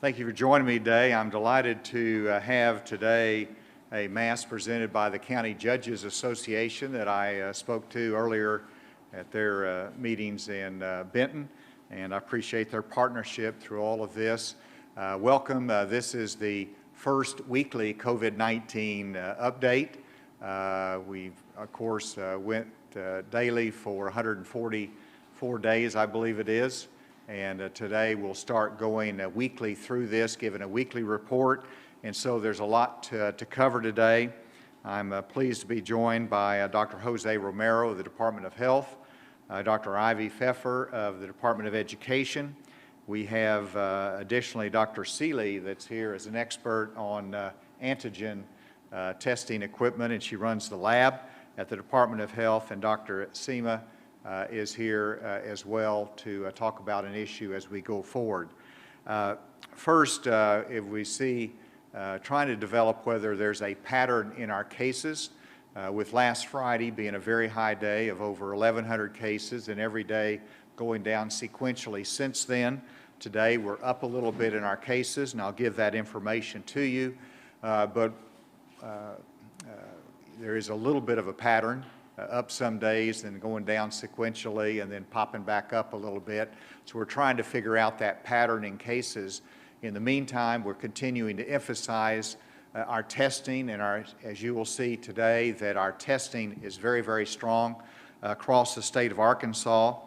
Thank you for joining me today. I'm delighted to have today a Mass presented by the County Judges Association that I spoke to earlier at their meetings in Benton, and I appreciate their partnership through all of this. Welcome. This is the first weekly COVID-19 update. We, of course, went daily for 144 days, I believe it is. And today we'll start going weekly through this, giving a weekly report. And so there's a lot to cover today. I'm pleased to be joined by Dr. Jose Romero of the Department of Health, Dr. Ivy Pfeffer of the Department of Education. We have additionally Dr. Seeley that's here as an expert on antigen testing equipment, and she runs the lab at the Department of Health, and Dr. Seema is here as well to talk about an issue as we go forward. First, if we see trying to develop whether there's a pattern in our cases, with last Friday being a very high day of over 1,100 cases and every day going down sequentially since then. Today we're up a little bit in our cases, and I'll give that information to you, but there is a little bit of a pattern. Up some days, then going down sequentially, and then popping back up a little bit. So we're trying to figure out that pattern in cases. In the meantime, we're continuing to emphasize our testing, and as you will see today, that our testing is very, very strong across the state of Arkansas.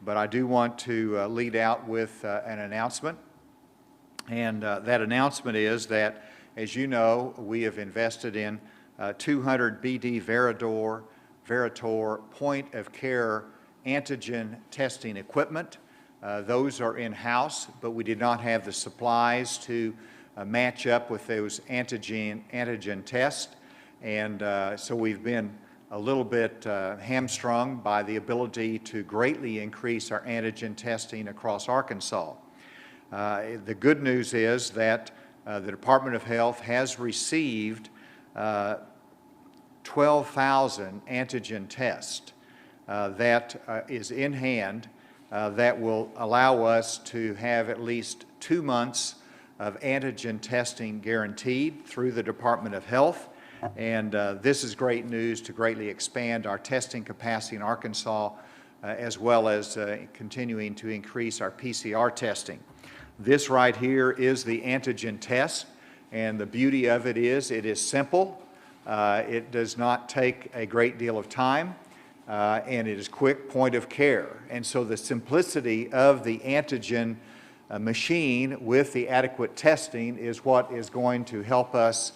But I do want to lead out with an announcement. And that announcement is that, as you know, we have invested in 200 BD Veritor point-of-care antigen testing equipment. Those are in-house, but we did not have the supplies to match up with those antigen tests. And so we've been a little bit hamstrung by the ability to greatly increase our antigen testing across Arkansas. The good news is that the Department of Health has received 12,000 antigen tests that is in hand that will allow us to have at least 2 months of antigen testing guaranteed through the Department of Health. And this is great news to greatly expand our testing capacity in Arkansas as well as continuing to increase our PCR testing. This right here is the antigen test, and the beauty of it is simple. It does not take a great deal of time, and it is quick point of care. And so the simplicity of the antigen machine with the adequate testing is what is going to help us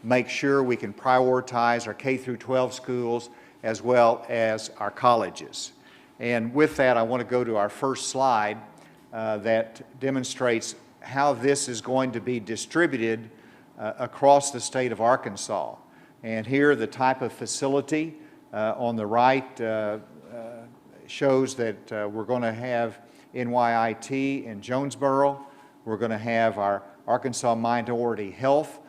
make sure we can prioritize our K through 12 schools as well as our colleges. And with that, I want to go to our first slide that demonstrates how this is going to be distributed across the state of Arkansas. And here, the type of facility on the right shows that we're going to have NYIT in Jonesboro. We're going to have our Arkansas Minority Health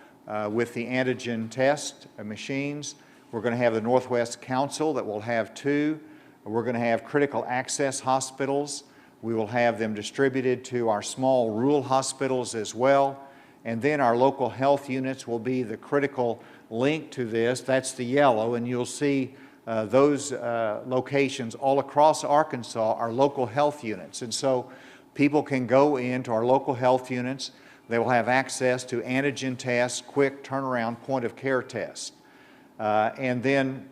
with the antigen test machines. We're going to have the Northwest Council that will have 2. We're going to have critical access hospitals. We will have them distributed to our small rural hospitals as well. And then our local health units will be the critical link to this. That's the yellow, and you'll see those locations all across Arkansas are local health units. And so people can go into our local health units. They will have access to antigen tests, quick turnaround point of care tests. And then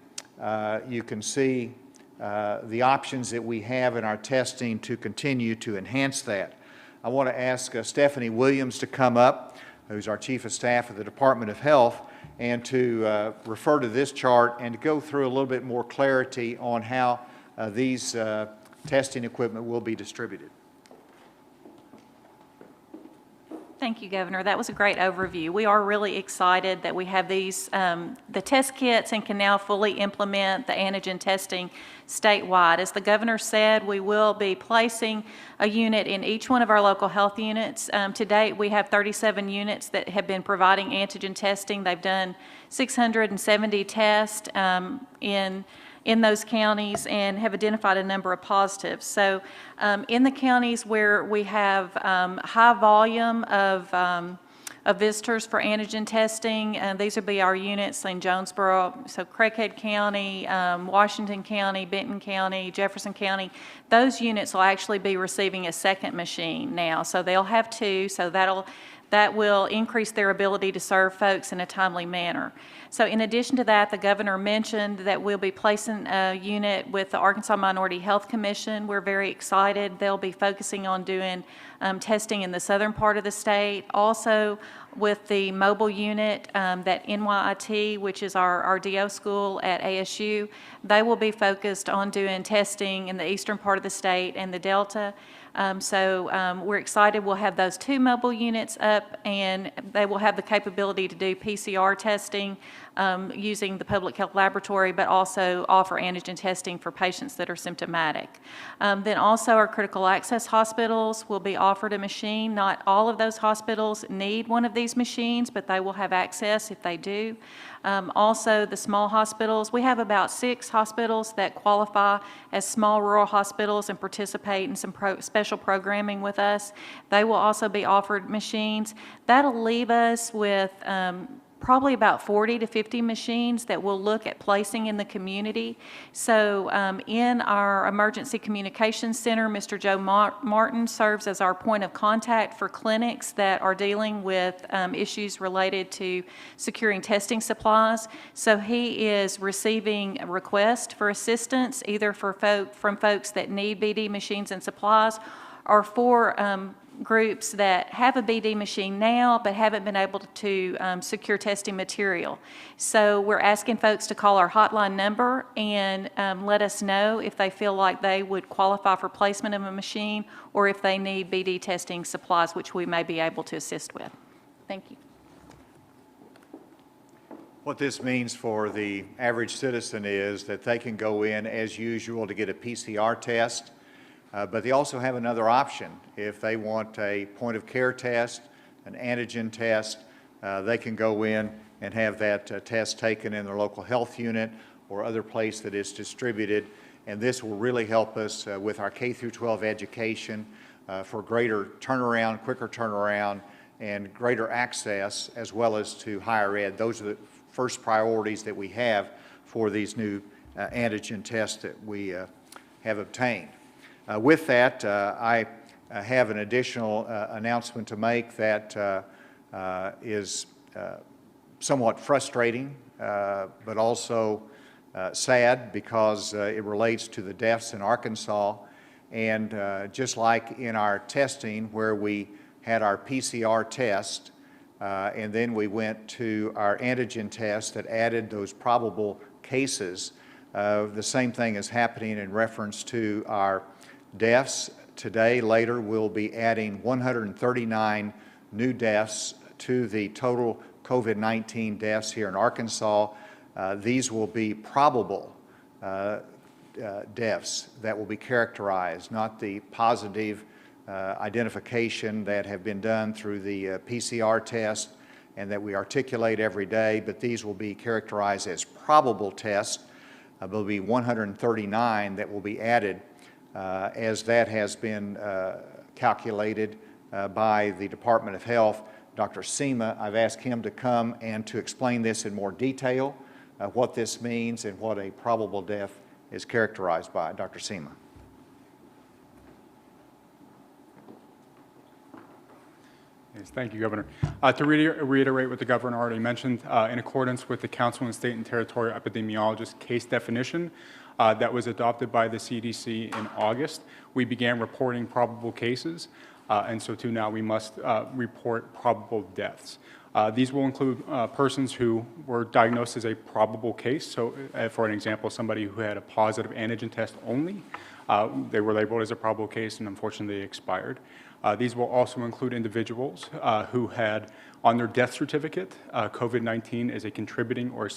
you can see the options that we have in our testing to continue to enhance that. I want to ask Stephanie Williams to come up, who's our Chief of Staff of the Department of Health, and to refer to this chart and to go through a little bit more clarity on how these testing equipment will be distributed. Thank you, Governor. That was a great overview. We are really excited that we have these, the test kits, and can now fully implement the antigen testing statewide. As the Governor said, we will be placing a unit in each one of our local health units. To date, we have 37 units that have been providing antigen testing. They've done 670 tests in in those counties and have identified a number of positives. So in the counties where we have high volume of visitors for antigen testing, these would be our units in Jonesboro, so Craighead County, Washington County, Benton County, Jefferson County. Those units will actually be receiving a second machine now. So they'll have two, so that will increase their ability to serve folks in a timely manner. So in addition to that, the governor mentioned that we'll be placing a unit with the Arkansas Minority Health Commission. We're very excited. They'll be focusing on doing testing in the southern part of the state. Also with the mobile unit that NYIT, which is our DO school at ASU, they will be focused on doing testing in the eastern part of the state and the Delta. We're excited. We'll have those two mobile units up, and they will have the capability to do PCR testing using the public health laboratory, but also offer antigen testing for patients that are symptomatic. Then also our critical access hospitals will be offered a machine. Not all of those hospitals need one of these machines, but they will have access if they do. Also, the small hospitals, we have about 6 hospitals that qualify as small rural hospitals and participate in some special programming with us. They will also be offered machines. That'll leave us with probably about 40 to 50 machines that we'll look at placing in the community. So in our Emergency Communications Center, Mr. Joe Martin serves as our point of contact for clinics that are dealing with issues related to securing testing supplies. So he is receiving a request for assistance either from folks that need BD machines and supplies, or for groups that have a BD machine now but haven't been able to secure testing material. So we're asking folks to call our hotline number and let us know if they feel like they would qualify for placement of a machine or if they need BD testing supplies, which we may be able to assist with. Thank you. What this means for the average citizen is that they can go in as usual to get a PCR test, but they also have another option. If they want a point-of-care test, an antigen test, they can go in and have that test taken in their local health unit or other place that is distributed. And this will really help us with our K-12 education for greater turnaround, quicker turnaround, and greater access, as well as to higher ed. Those are the first priorities that we have for these new antigen tests that we have obtained. With that, I have an additional announcement to make that is somewhat frustrating, but also sad because it relates to the deaths in Arkansas. And just like in our testing where we had our PCR test and then we went to our antigen test that added those probable cases, the same thing is happening in reference to our deaths. Today, later, we'll be adding 139 new deaths to the total COVID-19 deaths here in Arkansas. These will be probable deaths that will be characterized, not the positive identification that have been done through the PCR test and that we articulate every day, but these will be characterized as probable tests. There'll be 139 that will be added as that has been calculated by the Department of Health. Dr. Seema, I've asked him to come and to explain this in more detail, what this means and what a probable death is characterized by. Dr. Seema. Yes, thank you, Governor. To reiterate what the Governor already mentioned, in accordance with the Council on State and Territorial Epidemiologists case definition that was adopted by the CDC in August, we began reporting probable cases, and so too now we must report probable deaths. These will include persons who were diagnosed as a probable case. So for an example, somebody who had a positive antigen test only, they were labeled as a probable case and unfortunately they expired. These will also include individuals who had on their death certificate COVID-19 as a contributing or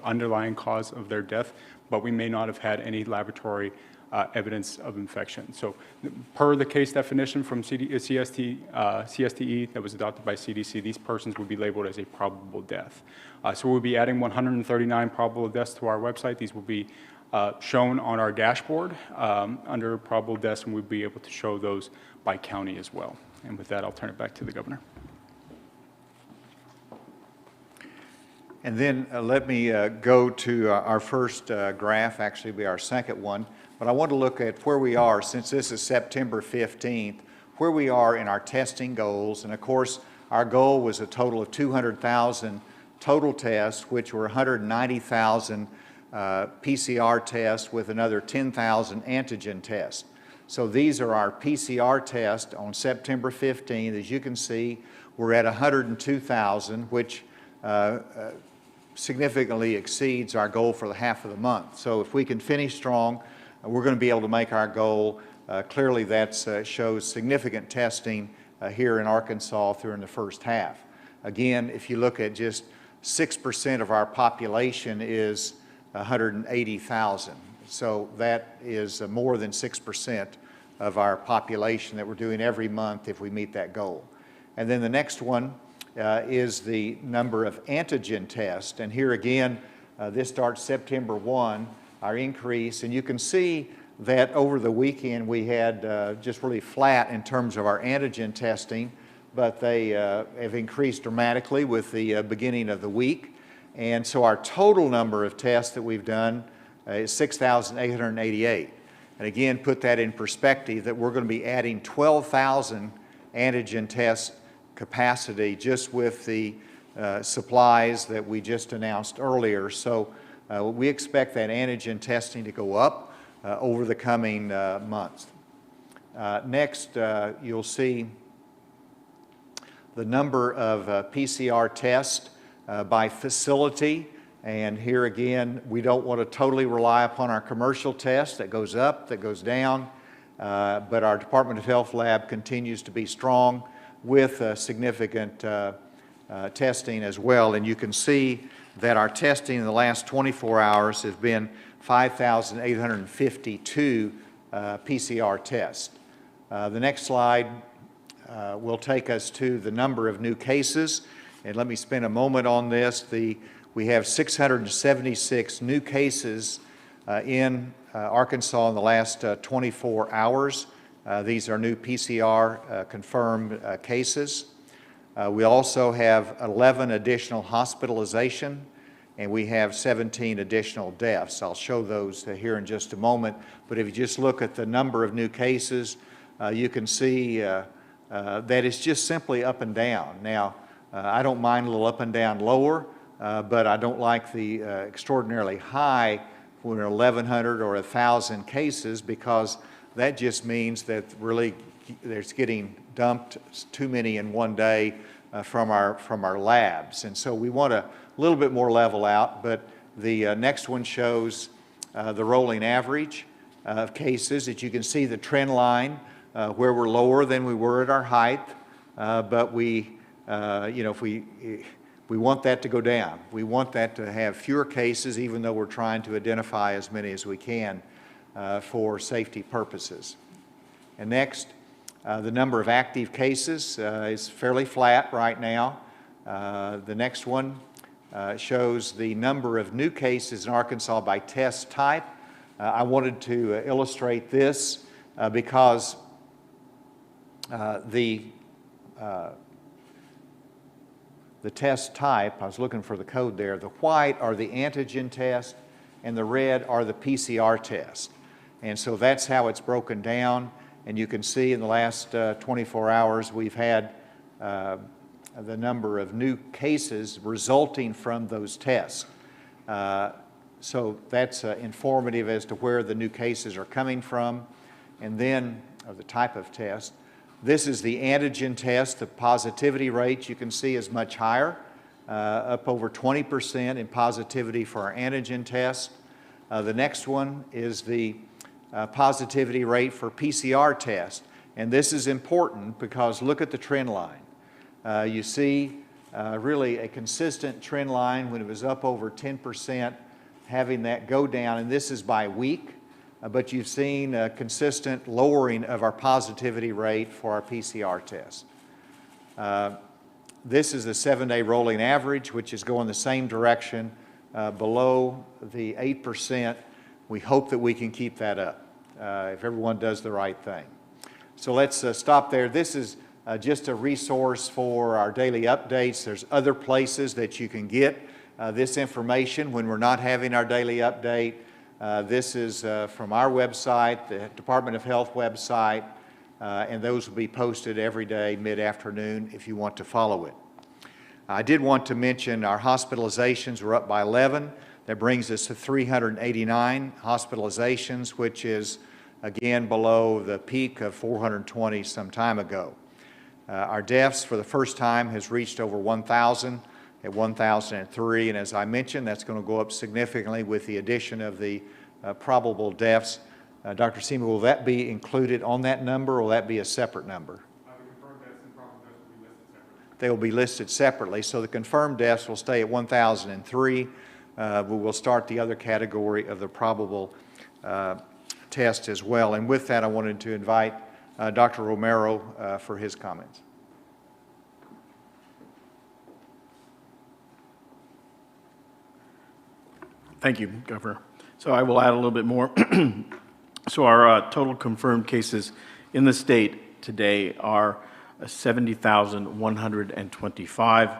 underlying cause of their death, but we may not have had any laboratory evidence of infection. So per the case definition from CSTE that was adopted by CDC, these persons would be labeled as a probable death. So we'll be adding 139 probable deaths to our website. These will be shown on our dashboard under probable deaths, and we'll be able to show those by county as well. And with that, I'll turn it back to the governor. And then let me go to our first graph, actually be our second one. But I want to look at where we are, since this is September 15th, where we are in our testing goals. And of course, our goal was a total of 200,000 total tests, which were 190,000 PCR tests with another 10,000 antigen tests. So these are our PCR tests on September 15th. As you can see, we're at 102,000, which significantly exceeds our goal for the half of the month. So if we can finish strong, we're going to be able to make our goal. Clearly that shows significant testing here in Arkansas during the first half. Again, if you look at just 6% of our population is 180,000. So that is more than 6% of our population that we're doing every month if we meet that goal. And then the next one is the number of antigen tests. And here again, this starts September 1, our increase. And you can see that over the weekend we had just really flat in terms of our antigen testing, but they have increased dramatically with the beginning of the week. And so our total number of tests that we've done is 6,888. And again, put that in perspective that we're going to be adding 12,000 antigen test capacity just with the supplies that we just announced earlier. So we expect that antigen testing to go up over the coming months. Next, you'll see the number of PCR tests by facility. And here again, we don't want to totally rely upon our commercial test that goes up, that goes down, but our Department of Health lab continues to be strong with significant testing as well. And you can see that our testing in the last 24 hours has been 5,852 PCR tests. The next slide will take us to the number of new cases. And let me spend a moment on this. We have 676 new cases in Arkansas in the last 24 hours. These are new PCR confirmed cases. We also have 11 additional hospitalization, and we have 17 additional deaths. I'll show those here in just a moment. But if you just look at the number of new cases, you can see that it's just simply up and down. Now, I don't mind a little up and down lower, but I don't like the extraordinarily high when 1,100 or 1,000 cases, because that just means that really there's getting dumped too many in one day from our labs. And so we want a little bit more level out, but the next one shows the rolling average of cases. That you can see the trend line where we're lower than we were at our height, but we, if we want that to go down. We want that to have fewer cases, even though we're trying to identify as many as we can for safety purposes. And next, the number of active cases is fairly flat right now. The next one shows the number of new cases in Arkansas by test type. I wanted to illustrate this because the test type, I was looking for the code there, the white are the antigen test and the red are the PCR test. And so that's how it's broken down. And you can see in the last 24 hours we've had the number of new cases resulting from those tests. So that's informative as to where the new cases are coming from. And then, or the type of test. This is the antigen test. The positivity rate you can see is much higher, up over 20% in positivity for our antigen test. The next one is the positivity rate for PCR test. And this is important because look at the trend line. You see really a consistent trend line when it was up over 10%, having that go down, and this is by week. But you've seen a consistent lowering of our positivity rate for our PCR test. This is the 7-day rolling average, which is going the same direction, below the 8% We hope that we can keep that up if everyone does the right thing. So let's stop there. This is just a resource for our daily updates. There's other places that you can get this information when we're not having our daily update. This is from our website, the Department of Health website, and those will be posted every day mid-afternoon if you want to follow it. I did want to mention our hospitalizations were up by 11. That brings us to 389 hospitalizations, which is again below the peak of 420 some time ago. Our deaths for the first time has reached over 1,000 at 1,003, and as I mentioned, that's going to go up significantly with the addition of the probable deaths. Dr. Seaman, will that be included on that number, or will that be a separate number? The confirmed deaths and probable deaths will be listed separately. They will be listed separately, so the confirmed deaths will stay at 1,003. We will start the other category of the probable test as well. And with that, I wanted to invite Dr. Romero for his comments. Thank you, Governor. So I will add a little bit more. So our total confirmed cases in the state today are 70,125,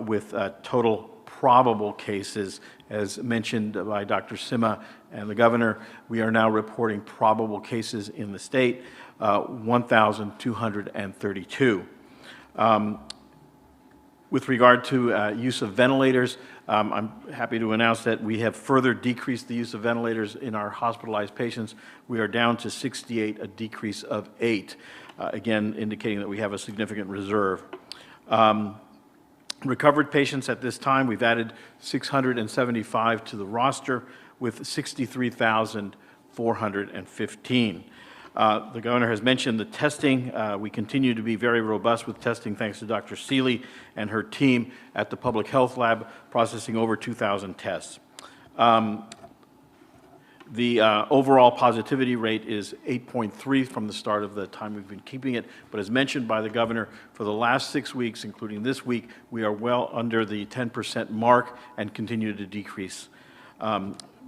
with total probable cases, as mentioned by Dr. Sima and the Governor. We are now reporting probable cases in the state, 1,232. With regard to use of ventilators, I'm happy to announce that we have further decreased the use of ventilators in our hospitalized patients. We are down to 68, a decrease of 8, again indicating that we have a significant reserve. Recovered patients at this time, we've added 675 to the roster with 63,415. The Governor has mentioned the testing. We continue to be very robust with testing thanks to Dr. Seeley and her team at the Public Health Lab, processing over 2,000 tests. The overall positivity rate is 8.3 from the start of the time we've been keeping it, but as mentioned by the Governor, for the last 6 weeks, including this week, we are well under the 10% mark and continue to decrease.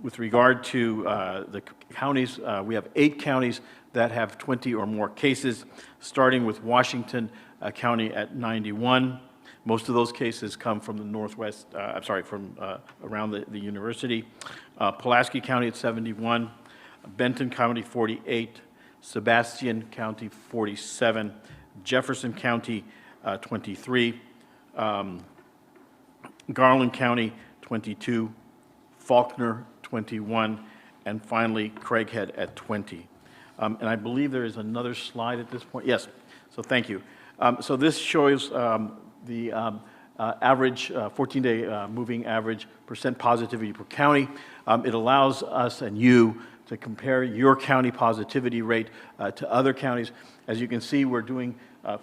With regard to the counties, we have 8 counties that have 20 or more cases, starting with Washington County at 91. Most of those cases come from the northwest, from around the university. Pulaski County at 71, Benton County 48, Sebastian County 47, Jefferson County 23, Garland County 22, Faulkner 21, and finally Craighead at 20. And I believe there is another slide at this point. Yes, so thank you. So this shows the average 14-day moving average percent positivity per county. It allows us and you to compare your county positivity rate to other counties. As you can see, we're doing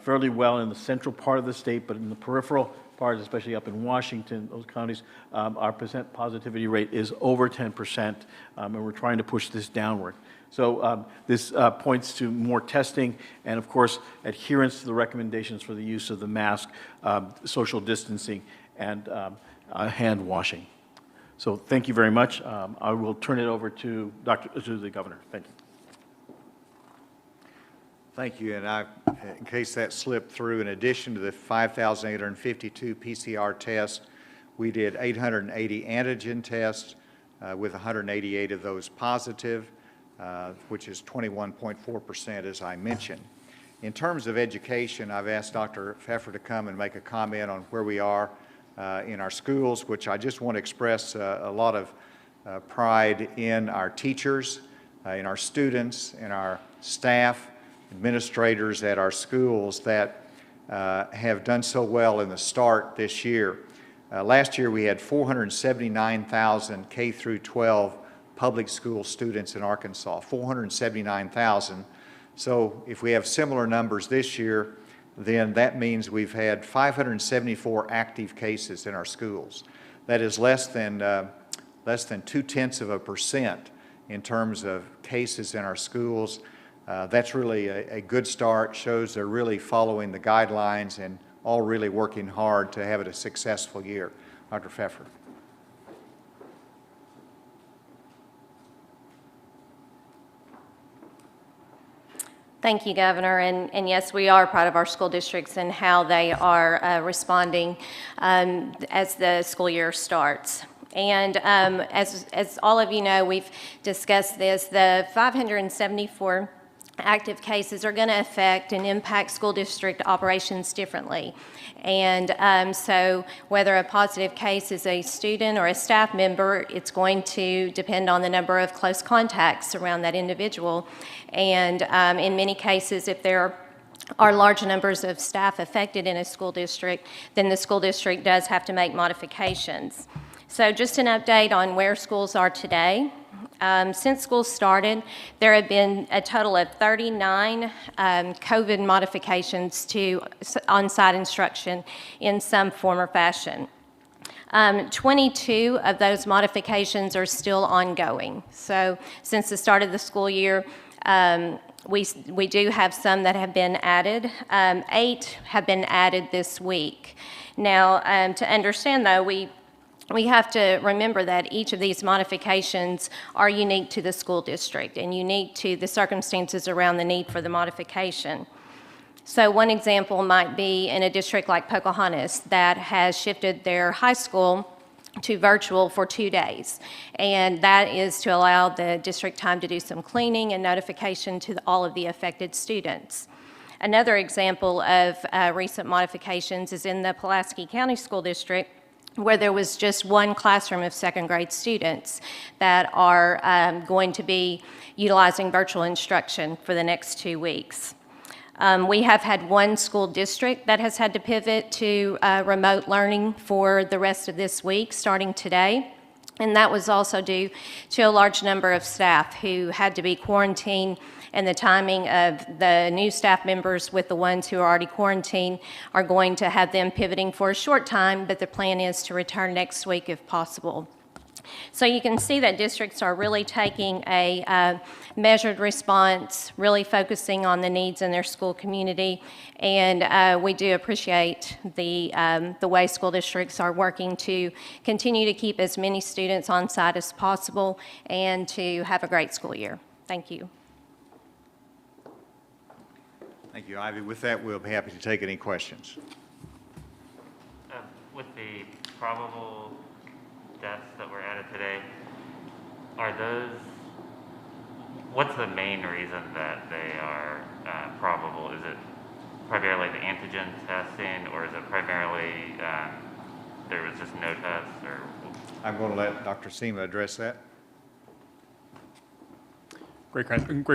fairly well in the central part of the state, but in the peripheral part, especially up in Washington, those counties, our percent positivity rate is over 10%, and we're trying to push this downward. So this points to more testing and, of course, adherence to the recommendations for the use of the mask, social distancing, and hand washing. So thank you very much. I will turn it over to the Governor. Thank you. Thank you. And in case that slipped through, in addition to the 5,852 PCR tests, we did 880 antigen tests with 188 of those positive. Which is 21.4%, as I mentioned. In terms of education, I've asked Dr. Pfeffer to come and make a comment on where we are in our schools, which I just want to express a lot of pride in our teachers, in our students, in our staff, administrators at our schools that have done so well in the start this year. Last year we had 479,000 K through 12 public school students in Arkansas, 479,000. So if we have similar numbers this year, then that means we've had 574 active cases in our schools. That is less than 0.2% in terms of cases in our schools. That's really a good start, shows they're really following the guidelines and all really working hard to have it a successful year. Dr. Pfeffer. Thank you, Governor. And yes, we are proud of our school districts and how they are responding as the school year starts. And as all of you know, we've discussed this, the 574 active cases are going to affect and impact school district operations differently. And so whether a positive case is a student or a staff member, it's going to depend on the number of close contacts around that individual. And in many cases, if there are large numbers of staff affected in a school district, then the school district does have to make modifications. So just an update on where schools are today. Since school started, there have been a total of 39 COVID modifications to on-site instruction in some form or fashion. 22 of those modifications are still ongoing. So since the start of the school year, we do have some that have been added. 8 have been added this week. Now, to understand though, we have to remember that each of these modifications are unique to the school district and unique to the circumstances around the need for the modification. So one example might be in a district like Pocahontas that has shifted their high school to virtual for 2 days. And that is to allow the district time to do some cleaning and notification to all of the affected students. Another example of recent modifications is in the Pulaski County School District, where there was just one classroom of second grade students that are going to be utilizing virtual instruction for the next 2 weeks. We have had one school district that has had to pivot to remote learning for the rest of this week, starting today. And that was also due to a large number of staff who had to be quarantined, and the timing of the new staff members with the ones who are already quarantined are going to have them pivoting for a short time, but the plan is to return next week if possible. So you can see that districts are really taking a measured response, really focusing on the needs in their school community, and we do appreciate the way school districts are working to continue to keep as many students on site as possible and to have a great school year. Thank you. Thank you, Ivy. With that, we'll be happy to take any questions. With the probable deaths that were added today, are those, what's the main reason that they are probable? Is it primarily the antigen testing, or is it primarily there was just no tests? Or I'm going to let Dr. Seema address that. Great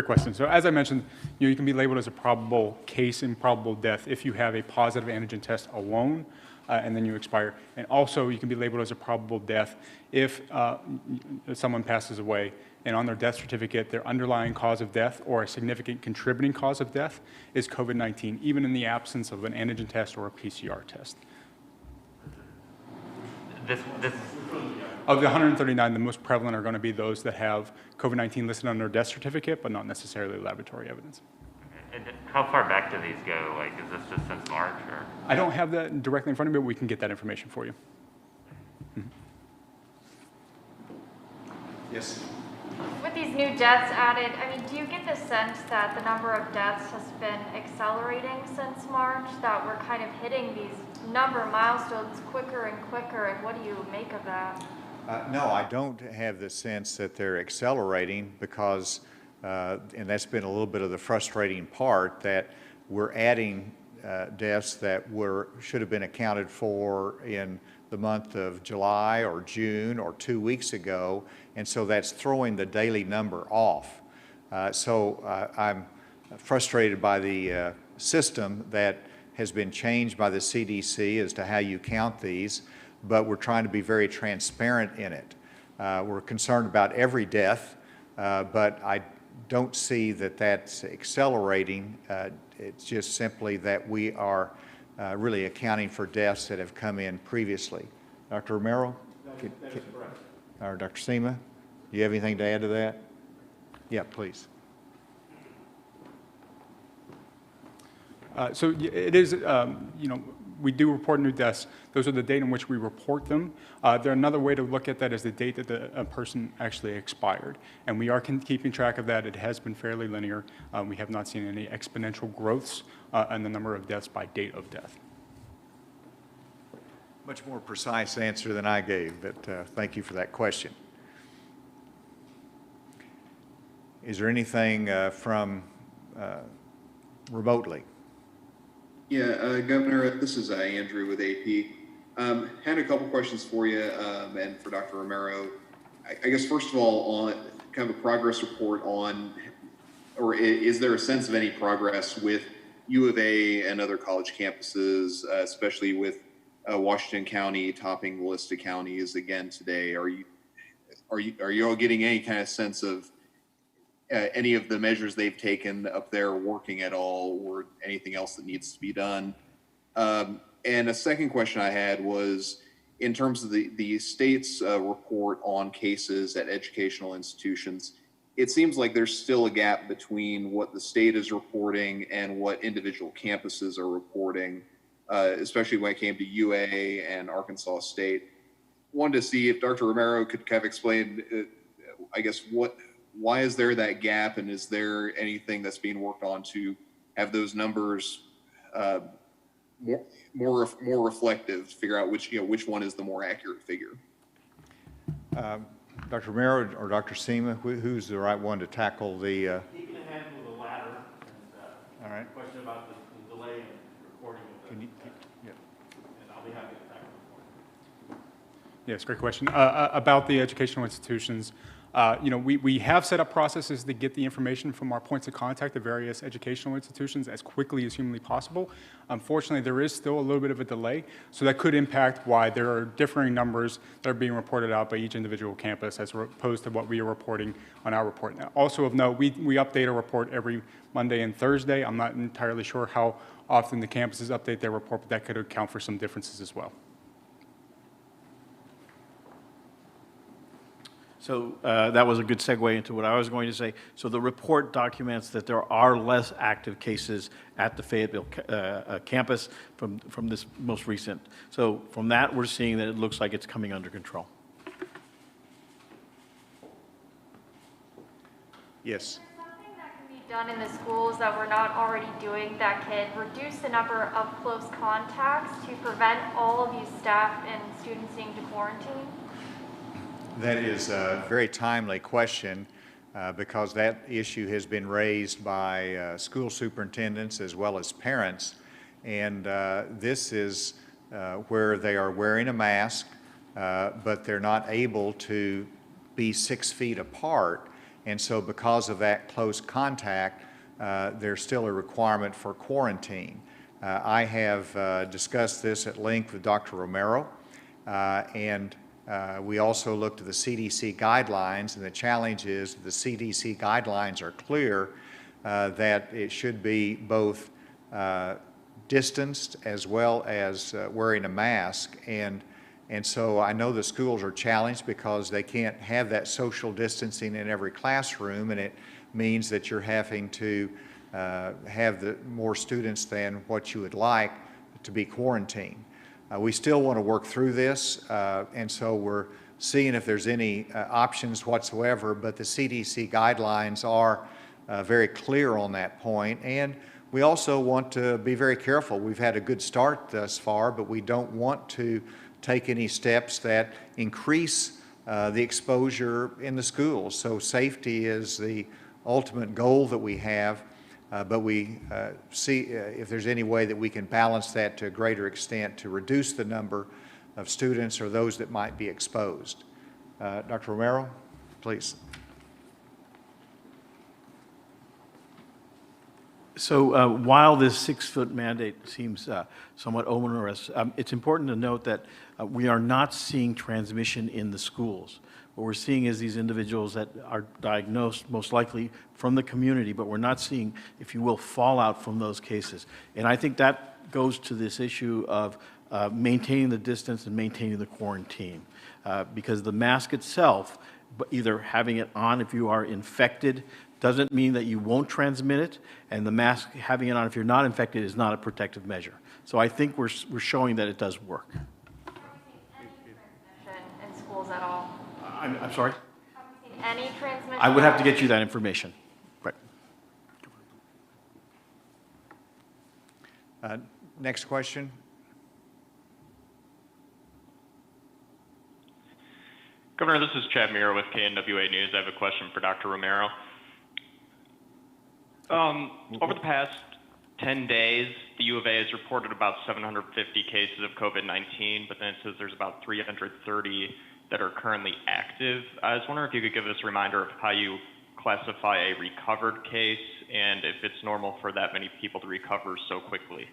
question. So as I mentioned, you can be labeled as a probable case and probable death if you have a positive antigen test alone, and then you expire. And also, you can be labeled as a probable death if someone passes away, and on their death certificate, their underlying cause of death or a significant contributing cause of death is COVID-19, even in the absence of an antigen test or a PCR test. Of the 139, the most prevalent are going to be those that have COVID-19 listed on their death certificate, but not necessarily laboratory evidence. and how far back do these go? Like, is this just since March, or? I don't have that directly in front of me, but we can get that information for you. Yes. With these new deaths added, I mean, do you get the sense that the number of deaths has been accelerating since March, that we're kind of hitting these number of milestones quicker and quicker, and what do you make of that? No, I don't have the sense that they're accelerating because, and that's been a little bit of the frustrating part, that we're adding deaths that should have been accounted for in the month of July or June or 2 weeks ago, and so that's throwing the daily number off. So I'm frustrated by the system that has been changed by the CDC as to how you count these, but we're trying to be very transparent in it. We're concerned about every death, but I don't see that that's accelerating. It's just simply that we are really accounting for deaths that have come in previously. Dr. Romero? That is correct. Or Dr. Seema, do you have anything to add to that? Yeah, please. So it is, we do report new deaths. Those are the date in which we report them. Another way to look at that is the date that a person actually expired. And we are keeping track of that. It has been fairly linear. We have not seen any exponential growths in the number of deaths by date of death. Much more precise answer than I gave, but thank you for that question. Is there anything from remotely? Yeah, Governor, this is Andrew with AP. Had a couple questions for you and for Dr. Romero. I guess first of all, on kind of a progress report on, or is there a sense of any progress with U of A and other college campuses, especially with Washington County topping the list of counties again today? Are you all getting any kind of sense of any of the measures they've taken up there working at all, or anything else that needs to be done? And a second question I had was, in terms of the state's report on cases at educational institutions, it seems like there's still a gap between what the state is reporting and what individual campuses are reporting, especially when it came to UA and Arkansas State. Wanted to see if Dr. Romero could kind of explain, I guess, why is there that gap, and is there anything that's being worked on to have those numbers more reflective, figure out which one is the more accurate figure? Dr. Romero or Dr. Seema, who's the right one to tackle the? He can handle the latter. All right. Question about the delay in recording of the, Yeah. and I'll be happy to tackle it. Yes, great question. About the educational institutions, we have set up processes to get the information from our points of contact at various educational institutions as quickly as humanly possible. Unfortunately, there is still a little bit of a delay, so that could impact why there are differing numbers that are being reported out by each individual campus as opposed to what we are reporting on our report. Now, also of note, we update our report every Monday and Thursday. I'm not entirely sure how often the campuses update their report, but that could account for some differences as well. So that was a good segue into what I was going to say. So the report documents that there are less active cases at the Fayetteville campus from this most recent. So from that, we're seeing that it looks like it's coming under control. Yes. Something that can be done in the schools that we're not already doing that can reduce the number of close contacts to prevent all of these staff and students being to quarantine? That is a very timely question because that issue has been raised by school superintendents as well as parents. And this is where they are wearing a mask, but they're not able to be 6 feet apart. And so because of that close contact, there's still a requirement for quarantine. I have discussed this at length with Dr. Romero, and we also looked at the CDC guidelines, and the challenge is the CDC guidelines are clear that it should be both distanced as well as wearing a mask. And so I know the schools are challenged because they can't have that social distancing in every classroom, and it means that you're having to have more students than what you would like to be quarantined. We still want to work through this, and so we're seeing if there's any options whatsoever, but the CDC guidelines are very clear on that point, and we also want to be very careful. We've had a good start thus far, but we don't want to take any steps that increase the exposure in the schools. So safety is the ultimate goal that we have. But we see if there's any way that we can balance that to a greater extent to reduce the number of students or those that might be exposed. Dr. Romero, please. So while this 6-foot mandate seems somewhat onerous, it's important to note that we are not seeing transmission in the schools. What we're seeing is these individuals that are diagnosed most likely from the community, but we're not seeing, if you will, fallout from those cases. And I think that goes to this issue of maintaining the distance and maintaining the quarantine. Because the mask itself, either having it on if you are infected, doesn't mean that you won't transmit it, and the mask, having it on if you're not infected, is not a protective measure. So I think we're showing that it does work. Have we seen any transmission in schools at all? I'm sorry? Have we seen any transmission? I would have to get you that information. Right. Next question. Governor, this is Chad Mira with KNWA News. I have a question for Dr. Romero. Over the past 10 days, the U of A has reported about 750 cases of COVID-19, but then it says there's about 330 that are currently active. I was wondering if you could give us a reminder of how you classify a recovered case and if it's normal for that many people to recover so quickly.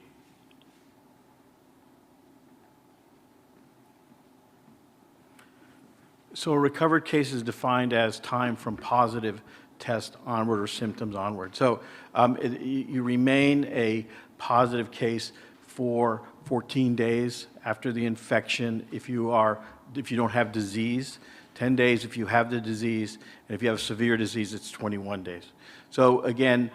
So a recovered case is defined as time from positive test onward or symptoms onward. So you remain a positive case for 14 days after the infection if you don't have disease, 10 days if you have the disease, and if you have severe disease, it's 21 days. So again,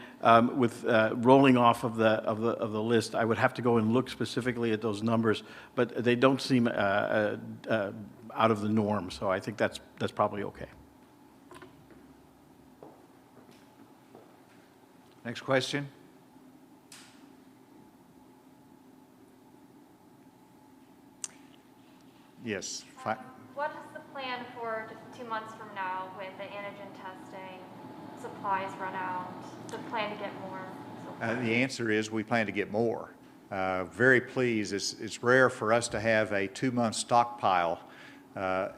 with rolling off of the list, I would have to go and look specifically at those numbers, but they don't seem out of the norm. So I think that's probably okay. Next question. Yes. What is the plan for just 2 months from now with the antigen testing, supplies run out, the plan to get more? The answer is we plan to get more. Very pleased. It's rare for us to have a 2-month stockpile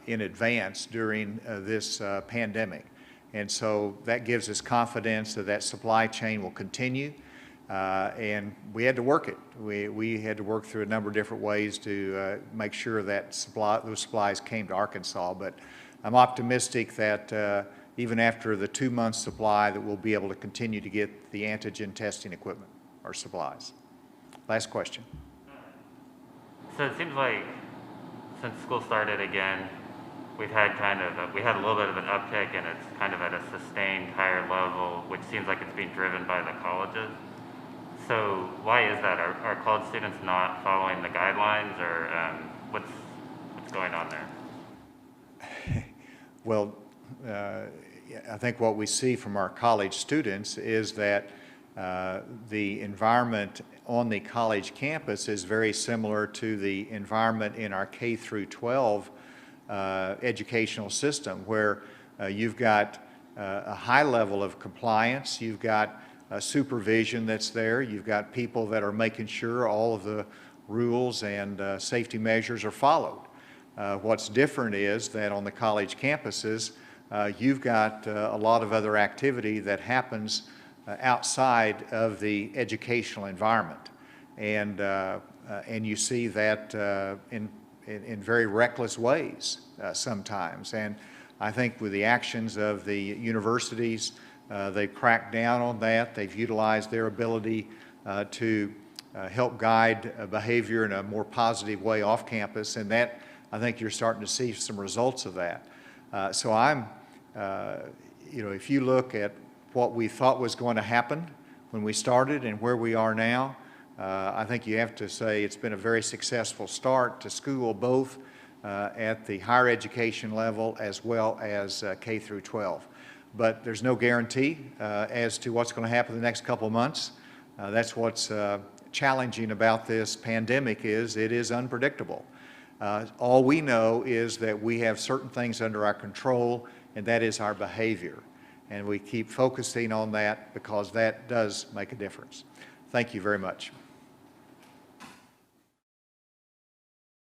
in advance during this pandemic. And so that gives us confidence that that supply chain will continue. And we had to work it. We had to work through a number of different ways to make sure that those supplies came to Arkansas. But I'm optimistic that even after the 2-month supply that we'll be able to continue to get the antigen testing equipment or supplies. Last question. So it seems like since school started again, we've had we had a little bit of an uptick, and it's kind of at a sustained higher level, which seems like it's being driven by the colleges. So why is that? Are college students not following the guidelines, or what's going on there? Well, I think what we see from our college students is that the environment on the college campus is very similar to the environment in our K through 12 educational system, where you've got a high level of compliance, you've got supervision that's there, you've got people that are making sure all of the rules and safety measures are followed. What's different is that on the college campuses, you've got a lot of other activity that happens outside of the educational environment. And you see that in very reckless ways sometimes. And I think with the actions of the universities, they've cracked down on that. They've utilized their ability to help guide behavior in a more positive way off campus, and that, I think you're starting to see some results of that. So I'm, if you look at what we thought was going to happen when we started and where we are now, I think you have to say it's been a very successful start to school, both at the higher education level as well as K through 12. But there's no guarantee as to what's going to happen the next couple of months. That's what's challenging about this pandemic, is it is unpredictable. All we know is that we have certain things under our control, and that is our behavior. And we keep focusing on that because that does make a difference. Thank you very much.